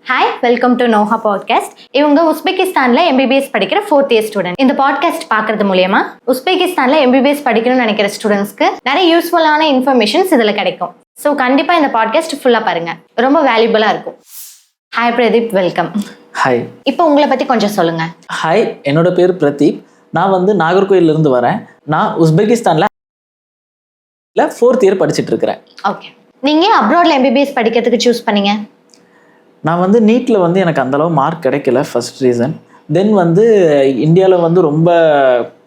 Hi, welcome to Noha podcast. இவங்க உஸ்பெகிஸ்தான்ல MBBS படிக்கிற 4th இயர் ஸ்டூடெண்ட். இந்த பாட்காஸ்ட் பார்க்கறது மூலமா உஸ்பெகிஸ்தான்ல எம்பிபிஎஸ் படிக்கணும்னு நினைக்கிற ஸ்டூடெண்ட்ஸ்க்கு நிறைய யூஸ்ஃபுல்லான இன்ஃபர்மேஷன்ஸ் இதில் கிடைக்கும். ஸோ கண்டிப்பாக இந்த பாட்காஸ்ட் ஃபுல்லாக பாருங்க, ரொம்ப வேல்யூபுல்லாக இருக்கும். Hi Pradeep, welcome. ஹாய். இப்போ உங்களை பற்றி கொஞ்சம் சொல்லுங்க. ஹாய், என்னோட பேர் பிரதீப். நான் நாகர்கோயிலிருந்து வரேன். நான் உஸ்பெகிஸ்தான்ல 4th இயர் படிச்சுட்டு இருக்கிறேன். ஓகே, நீங்கள் அப்ராட்ல எம்பிபிஎஸ் படிக்கிறதுக்கு சூஸ் பண்ணீங்க? நான் நீட்டில் எனக்கு அந்தளவு மார்க் கிடைக்கல, ஃபர்ஸ்ட் ரீசன். தென் இந்தியாவில் ரொம்ப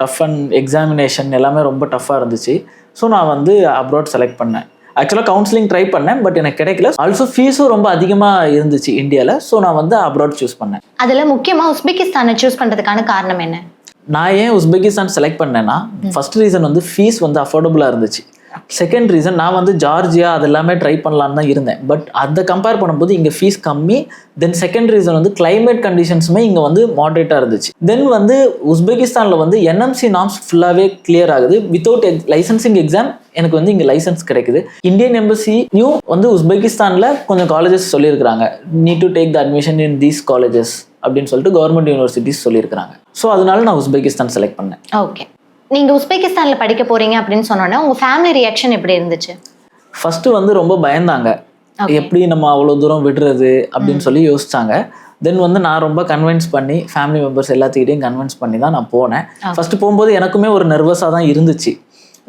டஃப் அண்ட் எக்ஸாமினேஷன் எல்லாமே ரொம்ப டஃப்பாக இருந்துச்சு. ஸோ நான் அப்ராட் செலக்ட் பண்ணேன். ஆக்சுவலாக கவுன்சிலிங் ட்ரை பண்ணேன், பட் எனக்கு கிடைக்கல. ஆல்சோ ஃபீஸும் ரொம்ப அதிகமாக இருந்துச்சு இந்தியாவில். ஸோ நான் அப்ராட் சூஸ் பண்ணேன். அதில் முக்கியமாக உஸ்பெகிஸ்தானை சூஸ் பண்ணுறதுக்கான காரணம் என்ன? நான் ஏன் உஸ்பெகிஸ்தான் செலக்ட் பண்ணேன்னா, ஃபர்ஸ்ட் ரீசன் ஃபீஸ் அஃபோர்டபுளாக இருந்துச்சு. செகண்ட் ரீசன், நான் ஜார்ஜியா அது எல்லாமே ட்ரை பண்ணலான்னு தான் இருந்தேன். பட் அதை கம்பேர் பண்ணும்போது இங்கே ஃபீஸ் கம்மி. தென் செகண்ட் ரீசன் கிளைமேட் கண்டிஷன்ஸுமே இங்கே மாடரேட்டாக இருந்துச்சு. தென் உஸ்பெகிஸ்தானில் என்எம்சி நார்ம்ஸ் ஃபுல்லாகவே கிளியர் ஆகுது. வித்தவுட் லைசன்சிங் எக்ஸாம் எனக்கு இங்கே லைசன்ஸ் கிடைக்குது. இந்தியன் எம்பசியும் உஸ்பெகிஸ்தானில் கொஞ்சம் காலேஜஸ் சொல்லியிருக்கிறாங்க, need to take the admission in these colleges அப்படின்னு சொல்லிட்டு கவர்மெண்ட் யூனிவர்சிட்டிஸ் சொல்லியிருக்கிறாங்க. ஸோ அதனால நான் உஸ்பெகிஸ்தான் செலக்ட் பண்ணேன். ஓகே, நீங்கள் உஸ்பெகிஸ்தானில் படிக்க போகிறீங்க அப்படின்னு சொன்னோன்னே உங்கள் ஃபேமிலி ரியாக்ஷன் எப்படி இருந்துச்சு? ஃபஸ்ட்டு ரொம்ப பயந்தாங்க, எப்படி நம்ம அவ்வளோ தூரம் விடுறது அப்படின்னு சொல்லி யோசிச்சாங்க. தென் நான் ரொம்ப கன்வின்ஸ் பண்ணி ஃபேமிலி மெம்பர்ஸ் எல்லாத்துக்கிட்டையும் கன்வின்ஸ் பண்ணி தான் நான் போனேன். ஃபஸ்ட்டு போகும்போது எனக்குமே ஒரு நர்வஸாக தான் இருந்துச்சு.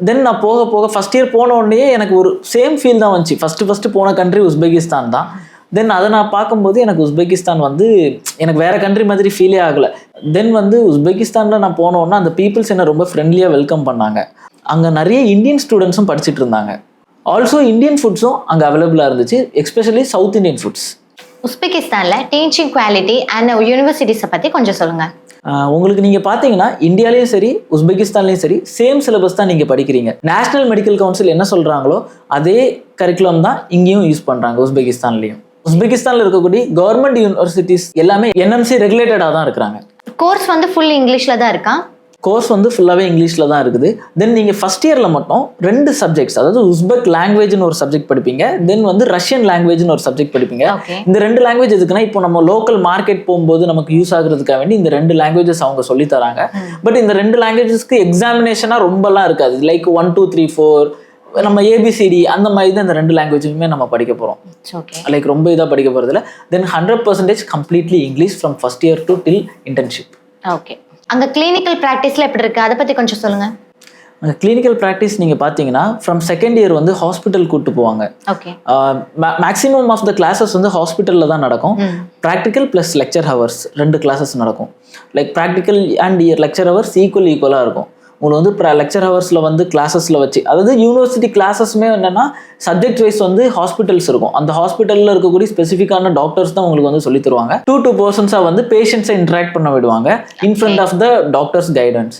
தென் நான் போக போக ஃபஸ்ட் இயர் போன உடனே எனக்கு ஒரு சேம் ஃபீல் தான் வந்துச்சு. ஃபஸ்ட்டு போன கண்ட்ரி உஸ்பெகிஸ்தான் தான். தென் அதை நான் பார்க்கும்போது எனக்கு உஸ்பெகிஸ்தான் எனக்கு வேறு கண்ட்ரி மாதிரி ஃபீலே ஆகலை. தென் உஸ்பெகிஸ்தானில் நான் போனோன்னா அந்த பீப்புள்ஸ் என்ன ரொம்ப ஃப்ரெண்ட்லியாக வெல்கம் பண்ணாங்க. அங்கே நிறைய இந்தியன் ஸ்டூடெண்ட்ஸும் படிச்சுட்டு இருந்தாங்க. ஆல்சோ இந்தியன் ஃபுட்ஸும் அங்கே அவைலபிளாக இருந்துச்சு, எஸ்பெஷலி சவுத் இந்தியன் ஃபுட்ஸ். உஸ்பெகிஸ்தானில் டீச்சிங் குவாலிட்டி அண்ட் யூனிவர்சிட்டிஸை பற்றி கொஞ்சம் சொல்லுங்கள். உங்களுக்கு நீங்கள் பார்த்தீங்கன்னா இந்தியாலையும் சரி உஸ்பெகிஸ்தான்லையும் சரி சேம் சிலபஸ் தான் நீங்கள் படிக்கிறீங்க. நேஷனல் மெடிக்கல் கவுன்சில் என்ன சொல்கிறாங்களோ அதே கரிக்குலம் தான் இங்கேயும் யூஸ் பண்ணுறாங்க உஸ்பெகிஸ்தான்லேயும். உஸ்பெகிஸ்தானில் இருக்கக்கூடிய கவர்மெண்ட் யூனிவர்சிட்டிஸ் எல்லாமே என்எம்சி ரெகுலேட்டடாக தான் இருக்கிறாங்க. கோர்ஸ் ஃபுல் இங்கிலீஷில் தான் இருக்கா? கோர்ஸ் ஃபுல்லாகவே இங்கிலீஷில் தான் இருக்குது. தென் நீங்கள் ஃபஸ்ட் இயரில் மட்டும் 2 சப்ஜெக்ட்ஸ், அதாவது உஸ்பெக் லாங்குவேஜ்னு ஒரு சப்ஜெக்ட் படிப்பீங்க, தென் ரஷ்யன் லாங்குவேஜ்னு ஒரு சப்ஜெக்ட் படிப்பீங்க. இந்த 2 லாங்குவேஜ் எதுக்குன்னா, இப்போ நம்ம லோக்கல் மார்க்கெட் போகும்போது நமக்கு யூஸ் ஆகுறதுக்காக வேண்டி இந்த 2 லாங்குவேஜஸ் அவங்க சொல்லி தராங்க. பட் இந்த 2 லாங்குவேஜஸ்க்கு எக்ஸாமினேஷனாக ரொம்பலாம் இருக்காது. லைக் 1 2 3 4 நம்ம ஏபிசிடி அந்த மாதிரி தான் இந்த 2 லாங்குவேஜுமே நம்ம படிக்க போகிறோம். லைக் ரொம்ப இதாக படிக்க போகிறதில்ல. தென் 100% completely English from first year to till internship. Okay, அங்கே கிளினிக்கல் ப்ராக்டிஸில் எப்படி இருக்குது, அதை பற்றி கொஞ்சம் சொல்லுங்கள். அந்த கிளினிக்கல் ப்ராக்டிஸ் நீங்கள் பார்த்தீங்கன்னா ஃப்ரம் செகண்ட் இயர் ஹாஸ்பிட்டல் கூப்பிட்டு போவாங்க. Okay, maximum of the classes ஹாஸ்பிட்டலில் தான் நடக்கும். Practical plus lecture hours 2 classes நடக்கும். Like practical and lecture hours ஈக்குவலாக இருக்கும். உங்களுக்கு லெக்சர் ஹவர்ஸில் கிளாஸஸில் வச்சு, அதாவது யூனிவர்சிட்டி கிளாஸஸ்மே என்னென்னா சப்ஜெக்ட் வைஸ் ஹாஸ்பிட்டல்ஸ் இருக்கும். அந்த ஹாஸ்பிட்டலில் இருக்கக்கூடிய ஸ்பெசிஃபிக்கான டாக்டர்ஸ் தான் உங்களுக்கு சொல்லி தருவாங்க. 2 பர்சன்ஸாக பேஷண்ட்ஸை இன்ட்ராக்ட் பண்ண விடுவாங்க in front of the doctors guidance.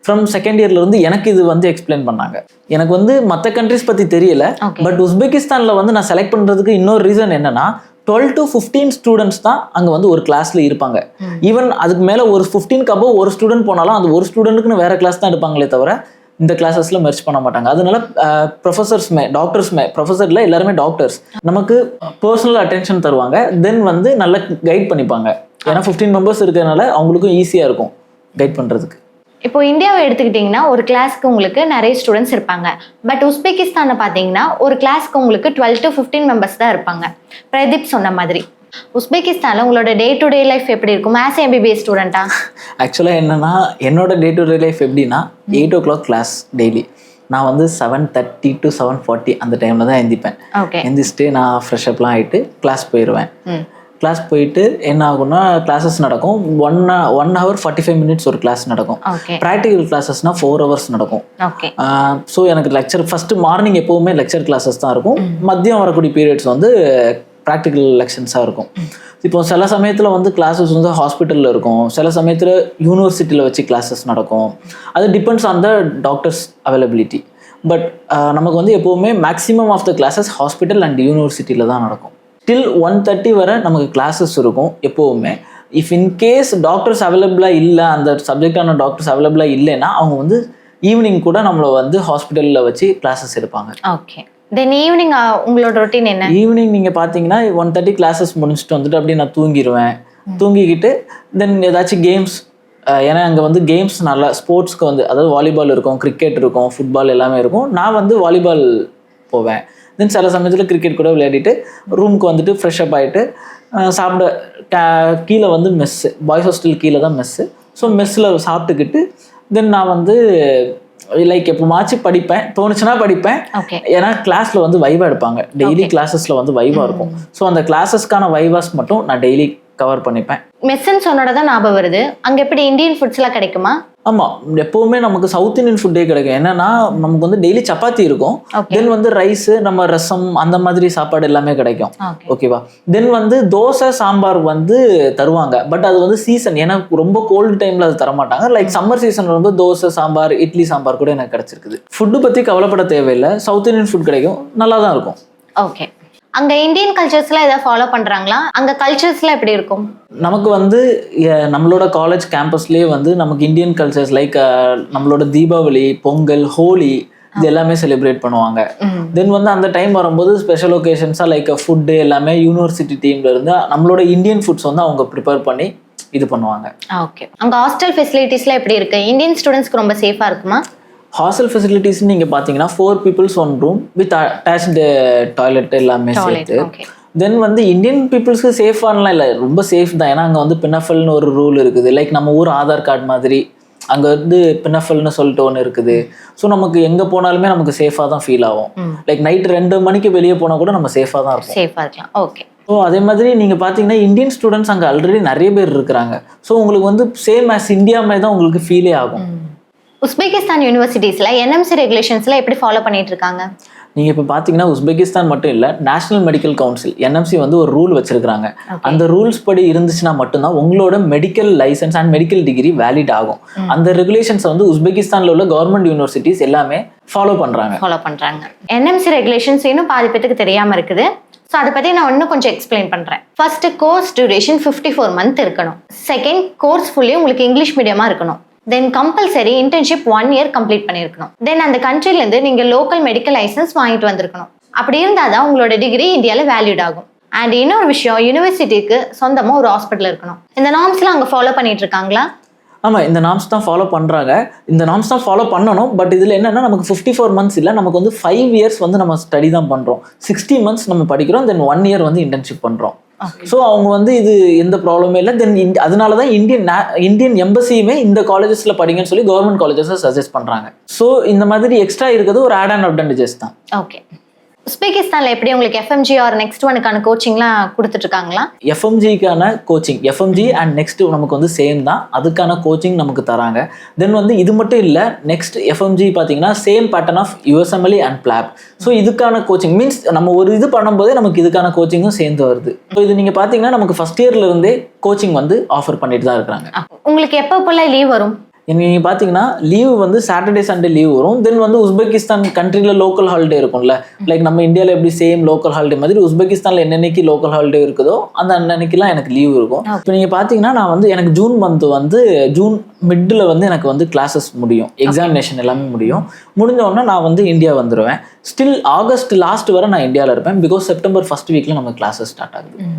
From second இயர்லேருந்து எனக்கு இது எக்ஸ்பிளைன் பண்ணாங்க. எனக்கு மற்ற கண்ட்ரிஸ் பற்றி தெரியல. பட் உஸ்பெகிஸ்தானில் நான் செலக்ட் பண்ணுறதுக்கு இன்னொரு ரீசன் என்னென்னா, 12 to 15 ஸ்டூடெண்ட்ஸ் தான் அங்கே ஒரு கிளாஸில் இருப்பாங்க. ஈவன் அதுக்கு மேலே ஒரு 15க்கு அபோவ் ஒரு ஸ்டூடெண்ட் போனாலும் அந்த ஒரு ஸ்டூடெண்ட்டுக்குன்னு வேறு கிளாஸ் தான் எடுப்பாங்களே தவிர இந்த கிளாஸஸில் மெர்ஜ் பண்ண மாட்டாங்க. அதனால ப்ரொஃபஸரில் எல்லாருமே டாக்டர்ஸ் நமக்கு பர்சனல் அட்டென்ஷன் தருவாங்க. தென் நல்லா கைட் பண்ணிப்பாங்க. ஏன்னா 15 மெம்பர்ஸ் இருக்கிறதுனால அவங்களுக்கும் ஈஸியாக இருக்கும் கைட் பண்ணுறதுக்கு. இப்போ இந்தியாவை எடுத்துக்கிட்டிங்கன்னா ஒரு கிளாஸ்க்கு உங்களுக்கு நிறைய ஸ்டூடெண்ட்ஸ் இருப்பாங்க. பட் உஸ்பெகிஸ்தானை பார்த்தீங்கன்னா ஒரு கிளாஸ்க்கு உங்களுக்கு 12 to 15 மெம்பர்ஸ் தான் இருப்பாங்க. பிரதீப் சொன்ன மாதிரி உஸ்பெகிஸ்தானில் உங்களோட டே டு டே லைஃப் எப்படி இருக்கும் ஆஸ் எம்பிபிஎஸ் ஸ்டூடெண்ட்டா? ஆக்சுவலாக என்னன்னா, என்னோட டே டு டே லைஃப் எப்படின்னா, 8 o'clock கிளாஸ் டெய்லி. நான் 7:30 to 7:40 அந்த டைமில் தான் எந்திப்பேன். எந்திரிச்சிட்டு நான் ஃப்ரெஷ்அப்லாம் ஆகிட்டு கிளாஸ் போயிடுவேன். கிளாஸ் போயிட்டு என்ன ஆகும்னா, கிளாஸஸ் நடக்கும். 1 hour 45 minutes ஒரு கிளாஸ் நடக்கும். ப்ராக்டிக்கல் கிளாஸஸ்னா 4 hours நடக்கும். ஸோ எனக்கு லெக்சர் ஃபஸ்ட்டு மார்னிங் எப்போவுமே லெக்சர் கிளாஸஸ் தான் இருக்கும். மதியம் வரக்கூடிய பீரியட்ஸ் ப்ராக்டிக்கல் லெக்ஷன்ஸாக இருக்கும். இப்போ சில சமயத்தில் கிளாஸஸ் ஹாஸ்பிட்டலில் இருக்கும், சில சமயத்தில் யூனிவர்சிட்டியில் வச்சு கிளாஸஸ் நடக்கும். அது depends on the doctors availability. But நமக்கு எப்போவுமே maximum of the classes hospital and யூனிவர்சிட்டியில் தான் நடக்கும். டில் 1:30 வரை நமக்கு கிளாஸஸ் இருக்கும் எப்போவுமே. இஃப் இன்கேஸ் டாக்டர்ஸ் அவைலபிளாக இல்லை, அந்த சப்ஜெக்டான டாக்டர்ஸ் அவைலபிளாக இல்லைன்னா அவங்க ஈவினிங் கூட நம்மளை ஹாஸ்பிட்டலில் வச்சு கிளாஸஸ் எடுப்பாங்க. ஓகே, தென் ஈவினிங் உங்களோட ரொட்டீன் என்ன? ஈவினிங் நீங்கள் பார்த்தீங்கன்னா 1:30 கிளாஸஸ் முடிச்சுட்டு வந்துட்டு அப்படியே நான் தூங்கிடுவேன். தூங்கிக்கிட்டு தென் ஏதாச்சும் கேம்ஸ், ஏன்னா அங்கே வந்து கேம்ஸ் நல்லா ஸ்போர்ட்ஸ்க்கு வந்து அதாவது வாலிபால் இருக்கும், கிரிக்கெட் இருக்கும், ஃபுட்பால் எல்லாமே இருக்கும். நான் வந்து வாலிபால் போவேன். தென் சில சமயத்தில் கிரிக்கெட் கூட விளையாடிட்டு ரூமுக்கு வந்துட்டு ஃப்ரெஷ்அப் ஆகிட்டு சாப்பிட கீழே வந்து மெஸ்ஸு, பாய்ஸ் ஹாஸ்டல் கீழே தான் மெஸ்ஸு. ஸோ மெஸ்ஸில் சாப்பிட்டுக்கிட்டு தென் நான் வந்து லைக் எப்போமாச்சும் படிப்பேன், தோணுச்சுன்னா படிப்பேன். ஏன்னா கிளாஸில் வந்து வைவா எடுப்பாங்க, டெய்லி கிளாஸஸில் வந்து வைவா இருக்கும். ஸோ அந்த கிளாஸஸ்க்கான வைவாஸ் மட்டும் நான் டெய்லி கவர் பண்ணிப்பேன். மெஸ்ஸுன்னு சொன்னோட தான் ஞாபகம் வருது, அங்கே எப்படி இந்தியன் ஃபுட்ஸ்லாம் கிடைக்குமா? ஆமாம், எப்போவுமே நமக்கு சவுத் இந்தியன் ஃபுட்டே கிடைக்கும். என்னன்னா நமக்கு வந்து டெய்லி சப்பாத்தி இருக்கும், தென் வந்து ரைஸு, நம்ம ரசம் அந்த மாதிரி சாப்பாடு எல்லாமே கிடைக்கும். ஓகேவா? தென் வந்து தோசை சாம்பார் வந்து தருவாங்க, பட் அது வந்து சீசன். ஏன்னா ரொம்ப கோல்டு டைமில் அது தரமாட்டாங்க. லைக் சம்மர் சீசனில் வந்து தோசை சாம்பார், இட்லி சாம்பார் கூட எனக்கு கிடச்சிருக்குது. ஃபுட்டு பற்றி கவலைப்பட தேவையில்லை, சவுத் இந்தியன் ஃபுட் கிடைக்கும், நல்லா தான் இருக்கும். ஓகே, அங்கே இந்தியன் கல்ச்சர்ஸ்லாம் எதாவது ஃபாலோ பண்ணுறாங்களா? அங்கே கல்ச்சர்ஸ்லாம் எப்படி இருக்கும்? நமக்கு வந்து நம்மளோட காலேஜ் கேம்பஸ்லேயே வந்து நமக்கு இந்தியன் கல்ச்சர்ஸ் லைக் நம்மளோட தீபாவளி, பொங்கல், ஹோலி இது எல்லாமே செலிப்ரேட் பண்ணுவாங்க. தென் வந்து அந்த டைம் வரும்போது ஸ்பெஷல் ஒகேஷன்ஸாக லைக் ஃபுட்டு எல்லாமே யூனிவர்சிட்டி டீம்ல இருந்து நம்மளோட இந்தியன் ஃபுட்ஸ் வந்து அவங்க ப்ரிப்பேர் பண்ணி இது பண்ணுவாங்க. ஓகே, அங்கே ஹாஸ்டல் ஃபெசிலிட்டிஸ்லாம் எப்படி இருக்கு? இந்தியன் ஸ்டூடெண்ட்ஸ்க்கு ரொம்ப சேஃபாக இருக்குமா? ஹாஸ்டல் ஃபெசிலிட்டிஸ் நீங்கள் பார்த்தீங்கன்னா 4 people's 1 room with attached toilet எல்லாமே சேர்த்து. தென் வந்து இந்தியன் பீப்புள்ஸ்க்கு சேஃபானலாம் இல்லை, ரொம்ப சேஃப் தான். ஏன்னா அங்கே வந்து பின்னஃபல்னு ஒரு ரூல் இருக்குது, லைக் நம்ம ஊர் ஆதார் கார்டு மாதிரி அங்கே வந்து பின்னஃபல்னு சொல்லிட்டு ஒன்று இருக்குது. ஸோ நமக்கு எங்கே போனாலுமே நமக்கு சேஃபாக தான் ஃபீல் ஆகும். லைக் நைட் 2 மணிக்கு வெளியே போனால் கூட நம்ம சேஃபாக தான் இருக்கும். சேஃபாக இருக்கலாம். ஓகே. ஸோ அதே மாதிரி நீங்கள் பார்த்தீங்கன்னா இந்தியன் ஸ்டூடெண்ட்ஸ் அங்கே ஆல்ரெடி நிறைய பேர் இருக்கிறாங்க. ஸோ உங்களுக்கு வந்து சேம் ஆஸ் இந்தியா மாதிரி தான் உங்களுக்கு ஃபீலே ஆகும். உஸ்பெகிஸ்தான் யூனிவர்சிட்டிஸில் என்எம்சி ரெகுலேஷன்ஸ்லாம் எப்படி ஃபாலோ பண்ணிட்டு இருக்காங்க? நீங்கள் இப்போ பார்த்தீங்கன்னா உஸ்பெகிஸ்தான் மட்டும் இல்லை, நேஷனல் மெடிக்கல் கவுன்சில் என்எம்சி வந்து ஒரு ரூல் வச்சிருக்காங்க. அந்த ரூல்ஸ் படி இருந்துச்சுன்னா மட்டும்தான் உங்களோட medical licence and medical degree valid ஆகும். அந்த ரெகுலேஷன்ஸை வந்து உஸ்பெகிஸ்தானில் உள்ள கவர்மெண்ட் யூனிவர்சிட்டிஸ் எல்லாமே ஃபாலோ பண்ணுறாங்க. என்எம்சி ரெகுலேஷன்ஸ் இன்னும் பாதி பேருக்கு தெரியாமல் இருக்குது. ஸோ அதை பற்றி நான் இன்னும் கொஞ்சம் எக்ஸ்பிளைன் பண்ணுறேன். ஃபர்ஸ்ட், கோர்ஸ் டியூரேஷன் 54 months இருக்கணும். செகண்ட், கோர்ஸ் ஃபுல்லி உங்களுக்கு இங்கிலீஷ் மீடியமாக இருக்கணும். தென் கம்பல்சரி இன்டர்ன்ஷிப் 1 year கம்ப்ளீட் பண்ணியிருக்கணும். தென் அந்த கண்ட்ரிலேருந்து நீங்கள் லோக்கல் மெடிக்கல் லைசன்ஸ் வாங்கிட்டு வந்திருக்கணும். அப்படி இருந்தால் தான் உங்களோட டிகிரி இந்தியாவில் வேல்யூட் ஆகும். அண்ட் இன்னொரு விஷயம், யூனிவர்சிட்டிக்கு சொந்தமாக ஒரு ஹாஸ்பிட்டல் இருக்கணும். இந்த நார்ம்ஸ்லாம் அங்கே ஃபாலோ பண்ணிட்டு இருக்காங்களா? ஆமாம், இந்த நார்ம்ஸ் தான் ஃபாலோ பண்ணுறாங்க. இந்த நார்ம்ஸ் தான் ஃபாலோ பண்ணணும். பட் இதில் என்னென்னா நமக்கு 54 months இல்லை, நமக்கு வந்து 5 years வந்து நம்ம ஸ்டடி தான் பண்ணுறோம். 60 months நம்ம படிக்கிறோம், தென் 1 year வந்து இன்டர்ன்ஷிப் பண்ணுறோம். ஸோ அவங்க வந்து இது எந்த ப்ராப்ளமே இல்லை. தென் அதனால தான் இந்தியன் எம்பசியுமே இந்த காலேஜஸில் படிங்கன்னு சொல்லி கவர்மெண்ட் காலேஜஸை சஜஸ்ட் பண்ணுறாங்க. ஸோ இந்த மாதிரி எக்ஸ்ட்ரா இருக்கிறது ஒரு ஆட் அண்ட் அட்வான்டேஜஸ் தான். ஓகே. உஸ்பெகிஸ்தானில் எப்படி உங்களுக்கு எஃப்எம்ஜி ஆர் நெக்ஸ்ட் ஒனுக்கான கோச்சிங்லாம் கொடுத்துட்டு இருக்காங்களா? எஃப்எம்ஜிக்கான கோச்சிங், எஃப்எம்ஜி அண்ட் நெக்ஸ்ட் நமக்கு வந்து சேம் தான், அதுக்கான கோச்சிங் நமக்கு தராங்க. தென் வந்து இது மட்டும் இல்லை, நெக்ஸ்ட் எஃப்எம்ஜி பார்த்தீங்கன்னா same pattern of USMLE and PLAB. So இதுக்கான கோச்சிங் மீன்ஸ் நம்ம ஒரு இது பண்ணும்போதே நமக்கு இதுக்கான கோச்சிங்கும் சேர்ந்து வருது. ஸோ இது நீங்கள் பார்த்தீங்கன்னா நமக்கு ஃபர்ஸ்ட் இயர்ல இருந்தே கோச்சிங் வந்து ஆஃபர் பண்ணிட்டு தான் இருக்கிறாங்க. உங்களுக்கு எப்போ போல லீவ் வரும்? நீங்கள் பார்த்தீங்கன்னா லீவ் வந்து சாட்டர்டே சண்டே லீவ் வரும். தென் வந்து உஸ்பெகிஸ்தான் கண்ட்ரியில் லோக்கல் ஹாலிடே இருக்கும்ல, லைக் நம்ம இந்தியாவில் எப்படி சேம் லோக்கல் ஹாலிடே மாதிரி உஸ்பெகிஸ்தானில் என்னென்னைக்கு லோக்கல் ஹாலிடே இருக்குதோ அந்த அன்னைக்கெல்லாம் எனக்கு லீவ் இருக்கும். இப்போ நீங்கள் பார்த்தீங்கன்னா நான் வந்து எனக்கு ஜூன் மந்த் வந்து ஜூன் மிட்டில் வந்து எனக்கு வந்து கிளாஸஸ் முடியும், எக்ஸாமினேஷன் எல்லாமே முடிஞ்ச உடனே நான் வந்து இந்தியா வந்துடுவேன். ஸ்டில் ஆகஸ்ட் லாஸ்ட் வரை நான் இந்தியாவில் இருப்பேன். பிகாஸ் செப்டம்பர் ஃபர்ஸ்ட் வீக்கில் நம்ம கிளாஸஸ் ஸ்டார்ட் ஆகுது.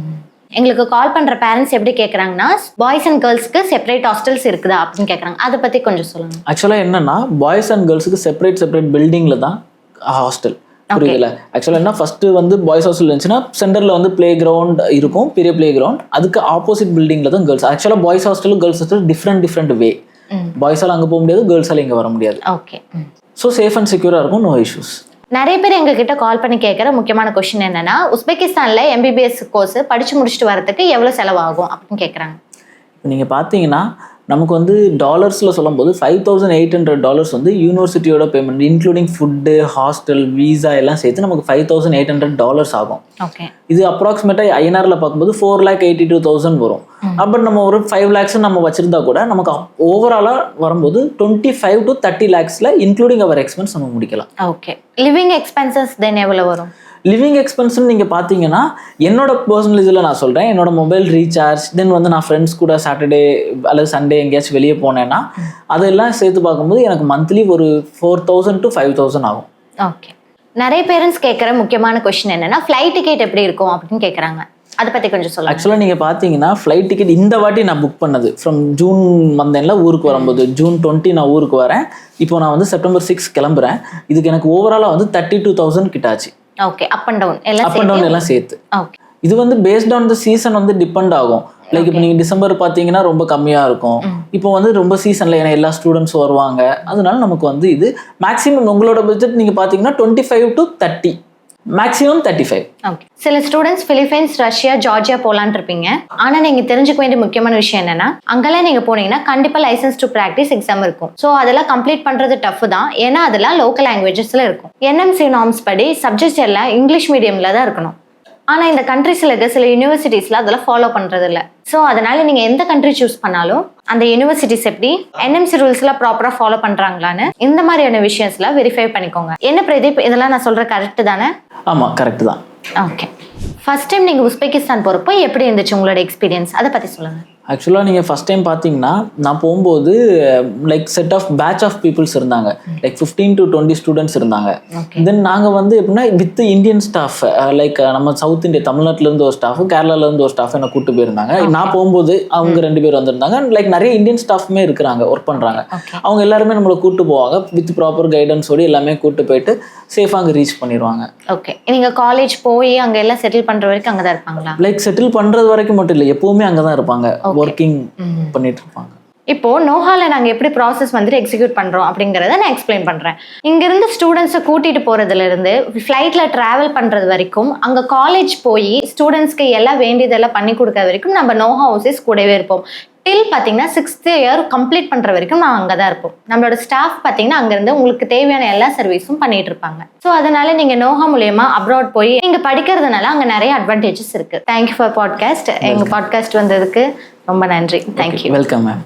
எங்களுக்கு கால் பண்ணுற பேரண்ட்ஸ் எப்படி கேட்குறாங்கன்னா, பாய்ஸ் அண்ட் கேர்ள்ஸ்க்கு செப்பரேட் ஹாஸ்டல்ஸ் இருக்குதா அப்படின்னு கேட்குறாங்க. அதை பற்றி கொஞ்சம் சொல்லுங்கள். ஆக்சுவலாக என்னன்னா பாய்ஸ் அண்ட் கேர்ள்ஸுக்கு செப்பரேட் பில்டிங்கில் தான் ஹாஸ்டல். புரியுதுல? ஆக்சுவலாக என்ன, ஃபஸ்ட்டு வந்து பாய்ஸ் ஹாஸ்டல் இருந்துச்சுன்னா சென்டரில் வந்து பிளே கிரவுண்ட் இருக்கும், பெரிய பிளே கிரவுண்ட். அதுக்கு ஆப்போசிட் பில்டிங்கில் தான் கேர்ள்ஸ். ஆக்சுவலாக பாய்ஸ் ஹாஸ்டலும் கேர்ள்ஸ் ஹாஸ்டல் டிஃப்ரெண்ட் வே. பாய்ஸால் அங்கே போக முடியாது, கேர்ள்ஸால் இங்கே வர முடியாது. ஓகே. ஸோ சேஃப் அண்ட் செக்யூராக இருக்கும், நோ இஷ்யூஸ். நிறைய பேர் எங்ககிட்ட கால் பண்ணி கேட்குற முக்கியமான கொஸ்டின் என்னன்னா, உஸ்பெகிஸ்தானில் எம்பிபிஎஸ் கோர்ஸ் படித்து முடிச்சுட்டு வரதுக்கு எவ்வளோ செலவாகும் அப்படின்னு கேட்குறாங்க. இப்போ நீங்கள் பார்த்தீங்கன்னா நமக்கு வந்து டாலர்ஸில் சொல்லும்போது $5,800 வந்து யூனிவர்சிட்டியோட payment including food, hostel, visa எல்லாம் சேர்த்து நமக்கு $5,800 ஆகும். ஓகே. இது அப்ராக்சிமேட்டாக ஐஎன்ஆரில் பார்க்கும்போது 4,82,000 வரும். பட் நம்ம ஒரு 5 lakhs நம்ம வச்சுருந்தா கூட நமக்கு ஓவராலாக வரும்போது 25 to 30 lakhs including our expense நம்ம முடிக்கலாம். ஓகே. லிவிங் எக்ஸ்பென்சஸ் தென் எவ்வளோ வரும்? லிவிங் எக்ஸ்பென்ஸ்ன்னு நீங்கள் பார்த்தீங்கன்னா என்னோட பர்சனல் இதில் நான் சொல்கிறேன், என்னோட மொபைல் ரீசார்ஜ், தென் வந்து நான் ஃப்ரெண்ட்ஸ் கூட சாட்டர்டே அல்லது சண்டே எங்கேயாச்சும் வெளியே போனேன்னா அதெல்லாம் சேர்த்து பார்க்கும்போது எனக்கு மந்த்லி ஒரு 4,000 to 5,000 ஆகும். ஓகே. நிறைய பேரண்ட்ஸ் கேட்குற முக்கியமான கொஸ்டின் என்னன்னா ஃப்ளைட் டிக்கெட் எப்படி இருக்கும் அப்படின்னு கேட்குறாங்க. அதை பற்றி கொஞ்சம் சொல்லுங்கள். ஆக்சுவலாக நீங்கள் பார்த்தீங்கன்னா ஃப்ளைட் டிக்கெட் இந்த வாட்டி நான் புக் பண்ணது ஃப்ரம் ஜூன் வந்தேன்ல ஊருக்கு வரும்போது, June 20 நான் ஊருக்கு வரேன். இப்போ நான் வந்து September 6 கிளம்புறேன். இதுக்கு எனக்கு ஓவராலாக வந்து 32,000 கிட்ட ஆச்சு. ஓகே, அப் அண்ட் டவுன் எல்லாம் சேர்த்து. ஓகே, இது வந்து பேஸ்ட் ஆன் த சீசன் வந்து டிபெண்ட் ஆகும். லைக் இப்போ நீங்கள் டிசம்பர் பார்த்தீங்கன்னா ரொம்ப கம்மியாக இருக்கும். இப்போ வந்து ரொம்ப சீசனில் ஏன்னா எல்லா ஸ்டூடெண்ட்ஸ் வருவாங்க, அதனால நமக்கு வந்து இது மேக்ஸிமம் உங்களோட பட்ஜெட் நீங்கள் பார்த்தீங்கன்னா 25 to 30, மேக்ஸிமம் 35. ஓகே. சில ஸ்டூடெண்ட்ஸ் பிலிப்பைன்ஸ், ரஷ்யா, ஜார்ஜியா போலான்னு இருப்பீங்க. ஆனால் நீங்கள் தெரிஞ்சுக்க வேண்டிய முக்கியமான விஷயம் என்னன்னா, அங்கெல்லாம் நீங்கள் போனீங்கன்னா கண்டிப்பாக லைசன்ஸ் டு ப்ராக்டிஸ் எக்ஸாம் இருக்கும். ஸோ அதெல்லாம் கம்ப்ளீட் பண்ணுறது டஃப் தான், ஏன்னா அதெல்லாம் லோக்கல் லாங்குவேஜஸ்ல இருக்கும். NMC நார்ம்ஸ் படி சப்ஜெக்ட்ஸ் எல்லாம் இங்கிலீஷ் மீடியமில் தான் இருக்கணும். ஆனால் இந்த கண்ட்ரிஸில் இருக்க சில யூனிவர்சிட்டிஸில் அதெல்லாம் ஃபாலோ பண்ணுறது இல்லை. ஸோ அதனால நீங்கள் எந்த கண்ட்ரி சூஸ் பண்ணாலும் அந்த யூனிவர்சிட்டிஸ் எப்படி NMC ரூல்ஸ்லாம் ப்ராப்பராக ஃபாலோ பண்ணுறாங்களான்னு இந்த மாதிரியான விஷயம்ஸ்லாம் வெரிஃபை பண்ணிக்கோங்க. என்ன பிரதீப், இதெல்லாம் நான் சொல்கிற கரெக்டு தானே? ஆமாம், கரெக்டு தான். ஓகே. ஃபர்ஸ்ட் டைம் நீங்கள் உஸ்பெகிஸ்தான் போகிறப்போ எப்படி இருந்துச்சு உங்களோட எக்ஸ்பீரியன்ஸ், அதை பற்றி சொல்லுங்கள். ஆக்சுவலாக நீங்கள் ஃபஸ்ட் டைம் பார்த்தீங்கன்னா நான் போகும்போது like set of batch of peoples இருந்தாங்க. லைக் 15 to 20 ஸ்டூடெண்ட்ஸ் இருந்தாங்க. தென் நாங்கள் வந்து எப்படின்னா வித் இந்தியன் ஸ்டாஃப், லைக் நம்ம சவுத் இந்தியா தமிழ்நாட்டிலேருந்து ஒரு ஸ்டாஃப், கேரளாலேருந்து ஒரு ஸ்டாஃப் என்னை கூப்பிட்டு போயிருந்தாங்க. நான் போகும்போது அவங்க 2 பேர் வந்திருந்தாங்க. லைக் நிறைய இந்தியன் ஸ்டாஃப்மே இருக்கிறாங்க, ஒர்க் பண்ணுறாங்க. அவங்க எல்லாருமே நம்மளை கூப்பிட்டு போவாங்க, வித் ப்ராப்பர் கைடன்ஸோடு எல்லாமே கூப்பிட்டு போயிட்டு சேஃபாக அங்கே ரீச் பண்ணிடுவாங்க. ஓகே. நீங்கள் காலேஜ் போய் அங்கே எல்லாம் செட்டில் பண்ணுற வரைக்கும் அங்கே தான் இருப்பாங்களா? லைக் செட்டில் பண்ணுறது வரைக்கும் மட்டும் இல்லை, எப்போவுமே அங்கே தான் இருப்பாங்க, ஒர்க்கிங் பண்ணிட்டு இருப்பாங்க. இப்போ நோஹால நாங்கள் எப்படி ப்ராசஸ் வந்துட்டு எக்ஸிக்யூட் பண்ணுறோம் அப்படிங்கிறத நான் எக்ஸ்பிளைன் பண்ணுறேன். இங்கேருந்து ஸ்டூடெண்ட்ஸை கூட்டிகிட்டு போகிறதுலேருந்து ஃப்ளைட்டில் ட்ராவல் பண்ணுறது வரைக்கும், அங்கே காலேஜ் போய் ஸ்டூடெண்ட்ஸ்க்கு எல்லாம் வேண்டியதெல்லாம் பண்ணி கொடுக்கற வரைக்கும் நம்ம நோஹா ஹவுசஸ் கூடவே இருப்போம். டில் பார்த்தீங்கன்னா 6th year கம்ப்ளீட் பண்ணுற வரைக்கும் நான் அங்கே தான் இருப்போம். நம்மளோட ஸ்டாஃப் பார்த்தீங்கன்னா அங்கேருந்து உங்களுக்கு தேவையான எல்லா சர்வீஸும் பண்ணிட்டு இருப்பாங்க. ஸோ அதனால நீங்கள் நோஹா மூலயமா அப்ராட் போய் நீங்கள் படிக்கிறதுனால அங்கே நிறைய அட்வான்டேஜஸ் இருக்குது. Thank you for podcast. எங்கள் பாட்காஸ்ட் வந்ததுக்கு ரொம்ப நன்றி. தேங்க்யூ. Welcome ma'am.